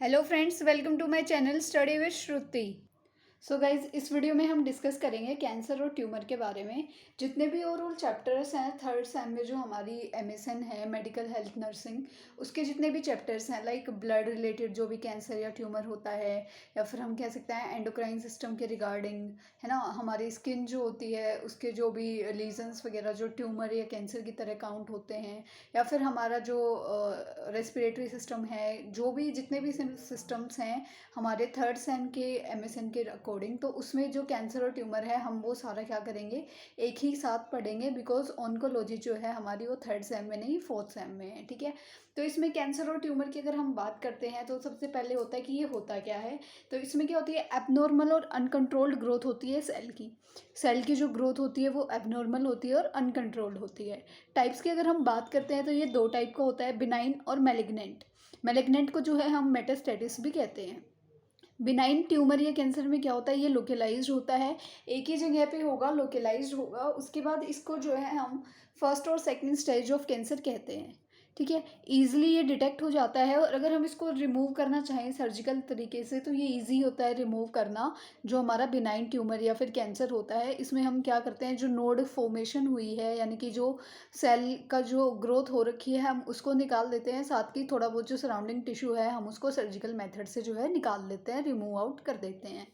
Hello friends, welcome to my channel study with Shruti. So guys, इस video में हम discuss करेंगे कैंसर और ट्यूमर के बारे में। जितने भी ओवरऑल चैप्टर्स हैं थर्ड सेम में, जो हमारी एमएसएन है मेडिकल हेल्थ नर्सिंग, उसके जितने भी चैप्टर्स हैं लाइक ब्लड रिलेटेड जो भी कैंसर या ट्यूमर होता है, या फिर हम कह सकते हैं एंडोक्राइन सिस्टम के रिगार्डिंग, है ना, हमारी स्किन जो होती है उसके जो भी लीजन्स वगैरह जो ट्यूमर या कैंसर की तरह काउंट होते हैं, या फिर हमारा जो रेस्पिरेटरी सिस्टम है, जो भी जितने भी सिस्टम्स हैं हमारे थर्ड सेम के एमएसएन के अकॉर्डिंग, तो उसमें जो कैंसर और ट्यूमर है हम वो सारा क्या करेंगे, एक ही साथ पढ़ेंगे। बिकॉज ऑन्कोलॉजी जो है हमारी वो थर्ड सेम में नहीं, फोर्थ सेम में है। ठीक है, तो इसमें कैंसर और ट्यूमर की अगर हम बात करते हैं तो सबसे पहले होता है कि ये होता क्या है। तो इसमें क्या होती है, एबनॉर्मल और अनकंट्रोल्ड ग्रोथ होती है सेल की जो ग्रोथ होती है वो एबनॉर्मल होती है और अनकंट्रोल्ड होती है। टाइप्स की अगर हम बात करते हैं तो ये दो टाइप का होता है, बिनाइन और मैलिग्नेंट को जो है हम मेटास्टेटिस भी कहते हैं। बिनाइन ट्यूमर या कैंसर में क्या होता है, ये लोकेलाइज्ड होता है, एक ही जगह पे होगा, लोकेलाइज्ड होगा। उसके बाद इसको जो है हम फर्स्ट और सेकंड स्टेज ऑफ कैंसर कहते हैं। ठीक है, ईजिली ये डिटेक्ट हो जाता है, और अगर हम इसको रिमूव करना चाहें सर्जिकल तरीके से तो ये ईजी होता है रिमूव करना। जो हमारा बिनाइन ट्यूमर या फिर कैंसर होता है, इसमें हम क्या करते हैं, जो नोड फॉर्मेशन हुई है यानी कि जो सेल का जो ग्रोथ हो रखी है हम उसको निकाल देते हैं, साथ ही थोड़ा बहुत जो सराउंडिंग टिश्यू है हम उसको सर्जिकल मेथड से जो है निकाल लेते हैं, रिमूव आउट कर देते हैं।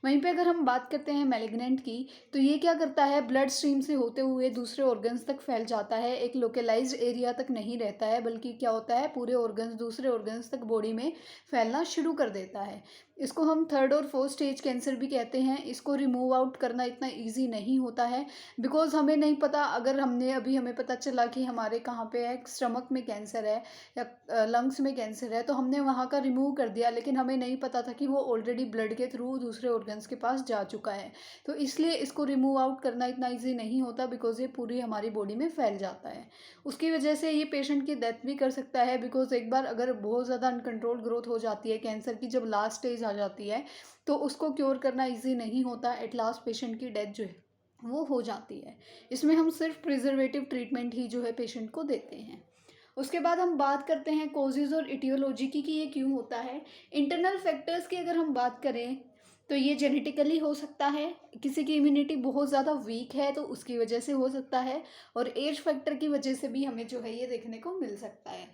वहीं पे अगर हम बात करते हैं मैलिग्नेंट की, तो ये क्या करता है, ब्लड स्ट्रीम से होते हुए दूसरे ऑर्गन्स तक फैल जाता है, एक लोकेलाइज्ड एरिया तक नहीं रहता है, बल्कि क्या होता है पूरे ऑर्गन्स दूसरे ऑर्गन्स तक बॉडी में फैलना शुरू कर देता है। इसको हम थर्ड और फोर्थ स्टेज कैंसर भी कहते हैं। इसको रिमूव आउट करना इतना ईजी नहीं होता है, बिकॉज हमें नहीं पता, अगर हमें पता चला कि हमारे कहाँ पे है, स्टमक में कैंसर है या लंग्स में कैंसर है, तो हमने वहाँ का रिमूव कर दिया, लेकिन हमें नहीं पता था कि वो ऑलरेडी ब्लड के थ्रू दूसरे ऑर्गन्स के पास जा चुका है। तो इसलिए इसको रिमूव आउट करना इतना ईजी नहीं होता, बिकॉज ये पूरी हमारी बॉडी में फैल जाता है। उसकी वजह से ये पेशेंट की डेथ भी कर सकता है, बिकॉज एक बार अगर बहुत ज़्यादा अनकंट्रोल ग्रोथ हो जाती है कैंसर की, जब लास्ट स्टेज आ जाती है, तो उसको क्योर करना ईजी नहीं होता। एट लास्ट पेशेंट की डेथ जो है वो हो जाती है। इसमें हम सिर्फ प्रिजर्वेटिव ट्रीटमेंट ही जो है पेशेंट को देते हैं। उसके बाद हम बात करते हैं कोजेज और इटियोलॉजी की, कि ये क्यों होता है। इंटरनल फैक्टर्स की अगर हम बात करें तो ये जेनेटिकली हो सकता है, किसी की इम्यूनिटी बहुत ज़्यादा वीक है तो उसकी वजह से हो सकता है, और एज फैक्टर की वजह से भी हमें जो है ये देखने को मिल सकता है।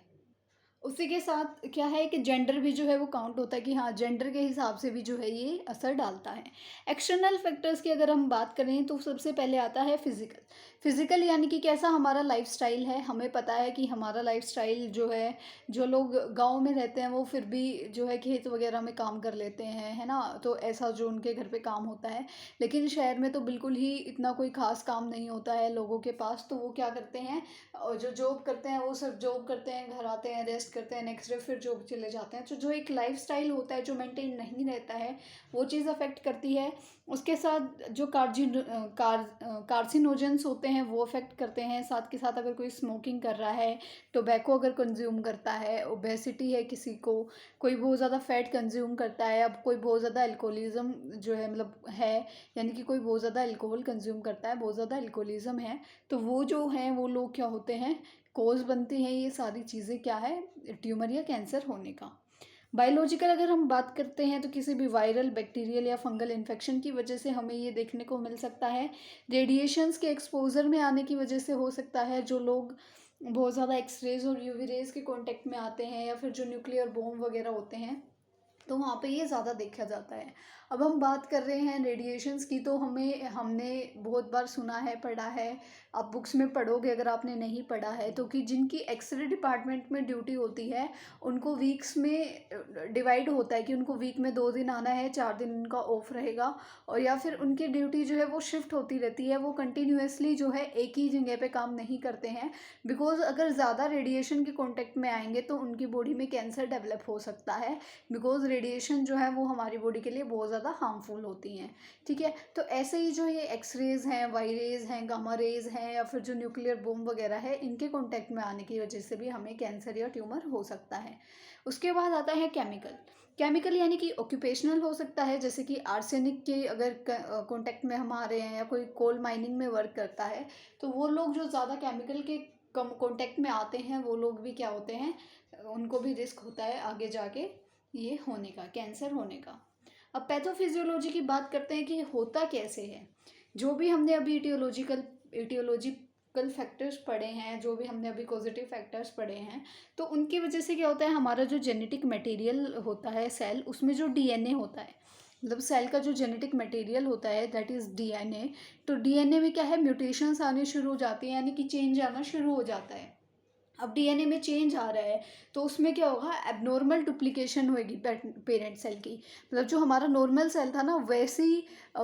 उसी के साथ क्या है कि जेंडर भी जो है वो काउंट होता है, कि हाँ जेंडर के हिसाब से भी जो है ये असर डालता है। एक्सटर्नल फैक्टर्स की अगर हम बात करें तो सबसे पहले आता है फिजिकल यानी कि कैसा हमारा लाइफस्टाइल है। हमें पता है कि हमारा लाइफस्टाइल जो है, जो लोग गांव में रहते हैं वो फिर भी जो है खेत वगैरह में काम कर लेते हैं, है ना, तो ऐसा जो उनके घर पे काम होता है। लेकिन शहर में तो बिल्कुल ही इतना कोई खास काम नहीं होता है लोगों के पास, तो वो क्या करते हैं, और जो जॉब करते हैं वो सिर्फ जॉब करते हैं, घर आते हैं, रेस्ट करते हैं, नेक्स्ट डे फिर जॉब चले जाते हैं। तो जो एक लाइफस्टाइल होता है जो मेंटेन नहीं रहता है, वो चीज़ अफेक्ट करती है। उसके साथ जो कार्सिनोजेंस होते हैं वो अफेक्ट करते हैं। साथ के साथ अगर कोई स्मोकिंग कर रहा है, टोबैको अगर कंज्यूम करता है, ओबेसिटी है किसी को, कोई बहुत ज़्यादा फैट कंज्यूम करता है, अब कोई बहुत ज़्यादा अल्कोहलिज्म जो है मतलब है, यानी कि कोई बहुत ज़्यादा अल्कोहल कंज्यूम करता है, बहुत ज़्यादा अल्कोहलिज्म है, तो वो जो हैं वो लोग क्या होते हैं, कोज बनते हैं ये सारी चीज़ें क्या है, ट्यूमर या कैंसर होने का। बायोलॉजिकल अगर हम बात करते हैं तो किसी भी वायरल बैक्टीरियल या फंगल इन्फेक्शन की वजह से हमें ये देखने को मिल सकता है। रेडिएशंस के एक्सपोजर में आने की वजह से हो सकता है, जो लोग बहुत ज़्यादा एक्सरेज और यूवी रेज के कांटेक्ट में आते हैं, या फिर जो न्यूक्लियर बॉम्ब वगैरह होते हैं, तो वहाँ पे ये ज़्यादा देखा जाता है। अब हम बात कर रहे हैं रेडिएशंस की, तो हमने बहुत बार सुना है, पढ़ा है, आप बुक्स में पढ़ोगे अगर आपने नहीं पढ़ा है तो, कि जिनकी एक्सरे डिपार्टमेंट में ड्यूटी होती है उनको वीक्स में डिवाइड होता है, कि उनको वीक में 2 दिन आना है, 4 दिन उनका ऑफ रहेगा, और या फिर उनकी ड्यूटी जो है वो शिफ्ट होती रहती है, वो कंटिन्यूसली जो है एक ही जगह पे काम नहीं करते हैं। बिकॉज अगर ज़्यादा रेडिएशन के कॉन्टेक्ट में आएंगे तो उनकी बॉडी में कैंसर डेवलप हो सकता है, बिकॉज रेडिएशन जो है वो हमारी बॉडी के लिए बहुत ज़्यादा हार्मफुल होती हैं। ठीक है, तो ऐसे ही जो ये एक्सरेज हैं, वाई रेज हैं, गामा रेज हैं, या फिर जो न्यूक्लियर बॉम्ब वगैरह है, इनके कांटेक्ट में आने की वजह से भी हमें कैंसर या ट्यूमर हो सकता है। उसके बाद आता है केमिकल यानी कि ऑक्यूपेशनल हो सकता है, जैसे कि आर्सेनिक के अगर कांटेक्ट में हम आ रहे हैं, या कोई कोल माइनिंग में वर्क करता है, तो वो लोग जो ज़्यादा केमिकल के कम कांटेक्ट में आते हैं वो लोग भी क्या होते हैं, उनको भी रिस्क होता है आगे जाके ये होने का, कैंसर होने का। अब पैथोफिजियोलॉजी की बात करते हैं कि होता कैसे है। जो भी हमने अभी इटियोलॉजिकल फैक्टर्स पढ़े हैं, जो भी हमने अभी कॉजेटिव फैक्टर्स पढ़े हैं, तो उनकी वजह से क्या होता है, हमारा जो जेनेटिक मटेरियल होता है सेल, उसमें जो डीएनए होता है, मतलब सेल का जो जेनेटिक मटेरियल होता है दैट इज़ डीएनए। तो डीएनए में क्या है, म्यूटेशंस आने शुरू हो जाती हैं, यानी कि चेंज आना शुरू हो जाता है। अब डीएनए में चेंज आ रहा है तो उसमें क्या होगा, एबनॉर्मल डुप्लीकेशन होएगी पेरेंट सेल की। मतलब जो हमारा नॉर्मल सेल था ना,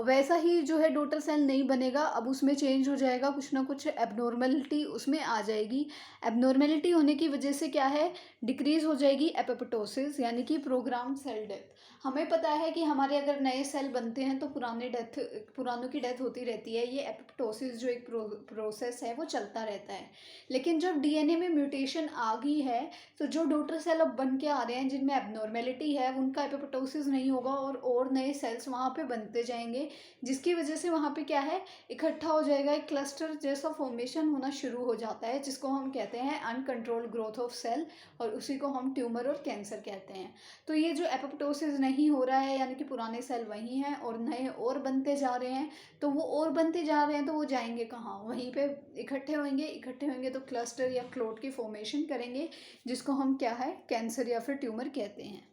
वैसा ही जो है डॉटर सेल नहीं बनेगा, अब उसमें चेंज हो जाएगा, कुछ ना कुछ एबनॉर्मलिटी उसमें आ जाएगी। एबनॉर्मलिटी होने की वजह से क्या है, डिक्रीज हो जाएगी एपोप्टोसिस, यानी कि प्रोग्राम सेल डेथ। हमें पता है कि हमारे अगर नए सेल बनते हैं तो पुरानों की डेथ होती रहती है। ये एपोप्टोसिस जो एक प्रोसेस है वो चलता रहता है। लेकिन जब डीएनए में म्यूटेशन आ गई है तो जो डॉटर सेल अब बन के आ रहे हैं जिनमें एबनॉर्मेलिटी है, उनका एपोप्टोसिस नहीं होगा और नए सेल्स वहाँ पे बनते जाएंगे, जिसकी वजह से वहाँ पे क्या है, इकट्ठा हो जाएगा, एक क्लस्टर जैसा फॉर्मेशन होना शुरू हो जाता है, जिसको हम कहते हैं अनकंट्रोल्ड ग्रोथ ऑफ सेल, और उसी को हम ट्यूमर और कैंसर कहते हैं। तो ये जो एपोप्टोसिस नहीं हो रहा है, यानी कि पुराने सेल वही हैं और नए और बनते जा रहे हैं, तो वो और बनते जा रहे हैं तो वो जाएंगे कहाँ, वहीं पे इकट्ठे होंगे तो क्लस्टर या क्लोट की फॉर्मेशन करेंगे, जिसको हम क्या है, कैंसर या फिर ट्यूमर कहते हैं।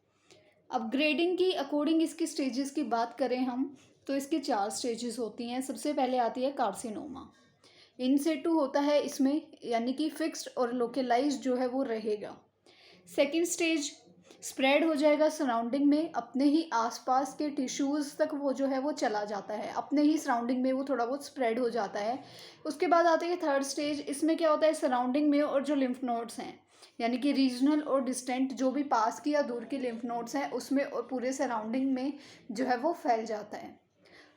अब ग्रेडिंग की अकॉर्डिंग इसकी स्टेजेस की बात करें हम, तो इसकी 4 स्टेजेस होती हैं। सबसे पहले आती है कार्सिनोमा। इन सिटू होता है इसमें, यानी कि फिक्स्ड और लोकेलाइज्ड जो है वो रहेगा। सेकेंड स्टेज स्प्रेड हो जाएगा सराउंडिंग में, अपने ही आसपास के टिश्यूज़ तक वो जो है वो चला जाता है, अपने ही सराउंडिंग में वो थोड़ा बहुत स्प्रेड हो जाता है। उसके बाद आते हैं थर्ड स्टेज। इसमें क्या होता है, सराउंडिंग में और जो लिम्फ नोड्स हैं, यानी कि रीजनल और डिस्टेंट, जो भी पास की या दूर की लिम्फ नोड्स हैं उसमें और पूरे सराउंडिंग में जो है वो फैल जाता है।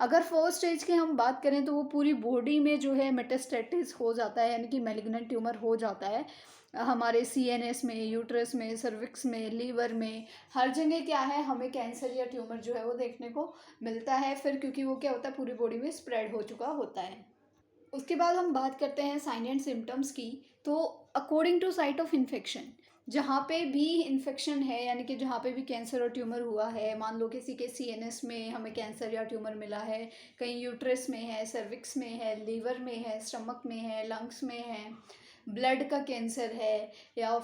अगर फोर्थ स्टेज की हम बात करें तो वो पूरी बॉडी में जो है मेटास्टेटिस हो जाता है, यानी कि मैलिग्नेंट ट्यूमर हो जाता है। हमारे सीएनएस में, यूट्रस में, सर्विक्स में, लीवर में, हर जगह क्या है, हमें कैंसर या ट्यूमर जो है वो देखने को मिलता है फिर, क्योंकि वो क्या होता है, पूरी बॉडी में स्प्रेड हो चुका होता है। उसके बाद हम बात करते हैं साइन एंड सिम्टम्स की। तो according to site of infection, जहाँ पे भी इन्फेक्शन है, यानी कि जहाँ पे भी कैंसर और ट्यूमर हुआ है, मान लो किसी के सीएनएस में हमें कैंसर या ट्यूमर मिला है, कहीं यूट्रस में है, सर्विक्स में है, लीवर में है, स्टमक में है, लंग्स में है, ब्लड का कैंसर है या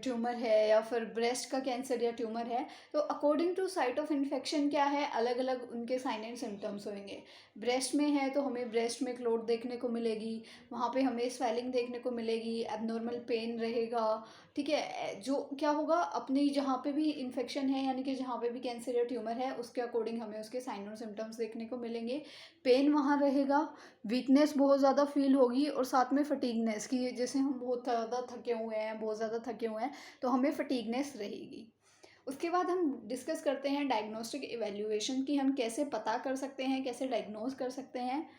ट्यूमर है, या फिर ब्रेस्ट का कैंसर या ट्यूमर है, तो according to site of infection क्या है, अलग अलग उनके साइन एंड सिम्टम्स होंगे। ब्रेस्ट में है तो हमें ब्रेस्ट में क्लोट देखने को मिलेगी, वहाँ पे हमें स्वेलिंग देखने को मिलेगी, एबनॉर्मल पेन रहेगा। ठीक है, जो क्या होगा, अपनी जहाँ पे भी इन्फेक्शन है, यानी कि जहाँ पे भी कैंसर या ट्यूमर है, उसके अकॉर्डिंग हमें उसके साइन और सिम्टम्स देखने को मिलेंगे। पेन वहाँ रहेगा, वीकनेस बहुत ज़्यादा फील होगी, और साथ में फटीगनेस की, जैसे हम बहुत ज़्यादा थके हुए हैं, बहुत ज़्यादा थके हुए हैं, तो हमें फटीगनेस रहेगी। उसके बाद हम डिस्कस करते हैं डायग्नोस्टिक इवैल्यूएशन की, हम कैसे पता कर सकते हैं, कैसे डायग्नोज कर सकते हैं।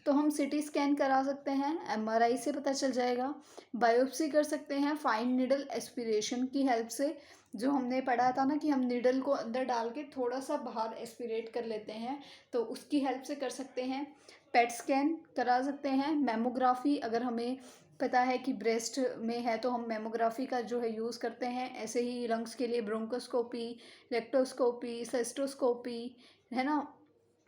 तो हम सीटी स्कैन करा सकते हैं, एमआरआई से पता चल जाएगा, बायोप्सी कर सकते हैं फाइन निडल एस्पिरेशन की हेल्प से, जो हमने पढ़ा था ना कि हम निडल को अंदर डाल के थोड़ा सा बाहर एस्पिरेट कर लेते हैं, तो उसकी हेल्प से कर सकते हैं। पेट स्कैन करा सकते हैं, मेमोग्राफी, अगर हमें पता है कि ब्रेस्ट में है तो हम मेमोग्राफी का जो है यूज़ करते हैं। ऐसे ही लंग्स के लिए ब्रोंकोस्कोपी, रेक्टोस्कोपी, सेस्टोस्कोपी, है ना,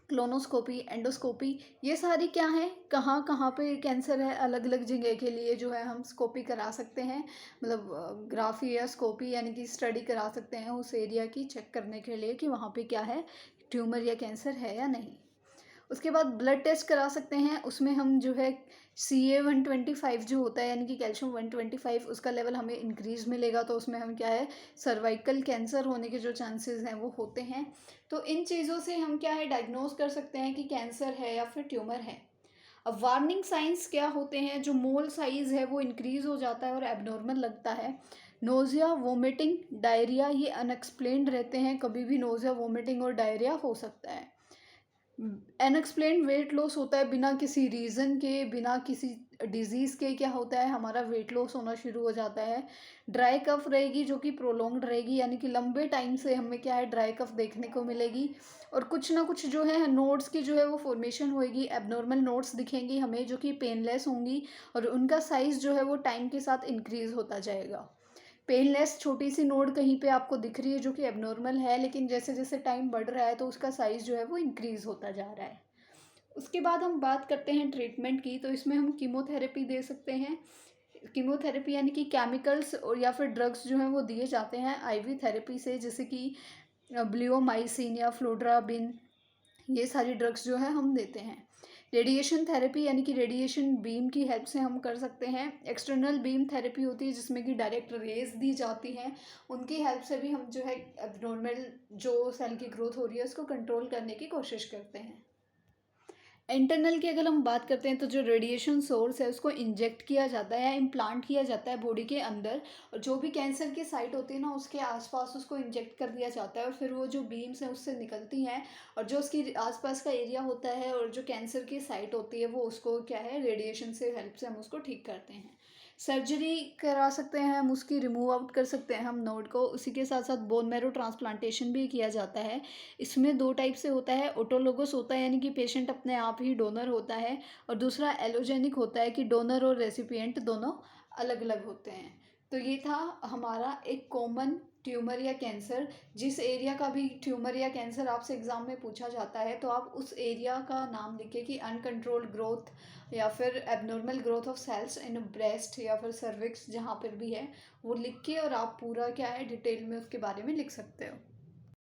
क्लोनोस्कोपी, एंडोस्कोपी, ये सारी क्या है, कहाँ कहाँ पे कैंसर है, अलग अलग जगह के लिए जो है हम स्कोपी करा सकते हैं, मतलब ग्राफी या स्कोपी, यानी कि स्टडी करा सकते हैं उस एरिया की, चेक करने के लिए कि वहाँ पे क्या है, ट्यूमर या कैंसर है या नहीं। उसके बाद ब्लड टेस्ट करा सकते हैं, उसमें हम जो है CA-125 जो होता है, यानी कि कैल्शियम 125, उसका लेवल हमें इंक्रीज मिलेगा, तो उसमें हम क्या है, सर्वाइकल कैंसर होने के जो चांसेस हैं वो होते हैं। तो इन चीज़ों से हम क्या है, डायग्नोज कर सकते हैं कि कैंसर है या फिर ट्यूमर है। अब वार्निंग साइंस क्या होते हैं, जो मोल साइज़ है वो इंक्रीज हो जाता है और एबनॉर्मल लगता है, नोज़िया, वोमिटिंग, डायरिया, ये अनएक्सप्लेन्ड रहते हैं, कभी भी नोज़िया, वोमिटिंग और डायरिया हो सकता है। अनएक्सप्लेन्ड वेट लॉस होता है, बिना किसी रीज़न के, बिना किसी डिजीज़ के क्या होता है, हमारा वेट लॉस होना शुरू हो जाता है। ड्राई कफ रहेगी जो कि प्रोलॉन्ग्ड रहेगी, यानी कि लंबे टाइम से हमें क्या है, ड्राई कफ देखने को मिलेगी, और कुछ ना कुछ जो है नोड्स की जो है वो फॉर्मेशन होएगी, एबनॉर्मल नोड्स दिखेंगी हमें जो कि पेनलेस होंगी, और उनका साइज़ जो है वो टाइम के साथ इंक्रीज़ होता जाएगा। पेनलेस छोटी सी नोड कहीं पे आपको दिख रही है जो कि एबनॉर्मल है, लेकिन जैसे जैसे टाइम बढ़ रहा है तो उसका साइज़ जो है वो इंक्रीज़ होता जा रहा है। उसके बाद हम बात करते हैं ट्रीटमेंट की, तो इसमें हम कीमोथेरेपी दे सकते हैं। कीमोथेरेपी यानी कि केमिकल्स और या फिर ड्रग्स जो हैं वो दिए जाते हैं आईवी थेरेपी से, जैसे कि ब्लियोमाइसिन या फ्लोड्राबिन, ये सारी ड्रग्स जो है हम देते हैं। रेडिएशन थेरेपी यानी कि रेडिएशन बीम की हेल्प से हम कर सकते हैं। एक्सटर्नल बीम थेरेपी होती है जिसमें कि डायरेक्ट रेज दी जाती हैं, उनकी हेल्प से भी हम जो है एबनॉर्मल जो सेल की ग्रोथ हो रही है उसको कंट्रोल करने की कोशिश करते हैं। इंटरनल की अगर हम बात करते हैं तो जो रेडिएशन सोर्स है उसको इंजेक्ट किया जाता है या इम्प्लांट किया जाता है बॉडी के अंदर, और जो भी कैंसर की साइट होती है ना उसके आसपास उसको इंजेक्ट कर दिया जाता है, और फिर वो जो बीम्स हैं उससे निकलती हैं, और जो उसकी आसपास का एरिया होता है और जो कैंसर की साइट होती है वो उसको क्या है रेडिएशन से हेल्प से हम उसको ठीक करते हैं। सर्जरी करा सकते हैं हम, उसकी रिमूव आउट कर सकते हैं हम नोड को। उसी के साथ साथ बोन मैरो ट्रांसप्लांटेशन भी किया जाता है। इसमें दो टाइप से होता है, ऑटोलोगस होता है यानी कि पेशेंट अपने आप ही डोनर होता है, और दूसरा एलोजेनिक होता है कि डोनर और रेसिपिएंट दोनों अलग अलग होते हैं। तो ये था हमारा एक कॉमन ट्यूमर या कैंसर। जिस एरिया का भी ट्यूमर या कैंसर आपसे एग्ज़ाम में पूछा जाता है तो आप उस एरिया का नाम लिखें कि अनकंट्रोल्ड ग्रोथ या फिर abnormal growth of cells in breast या फिर सर्विक्स, जहाँ पर भी है वो लिख के, और आप पूरा क्या है डिटेल में उसके बारे में लिख सकते हो।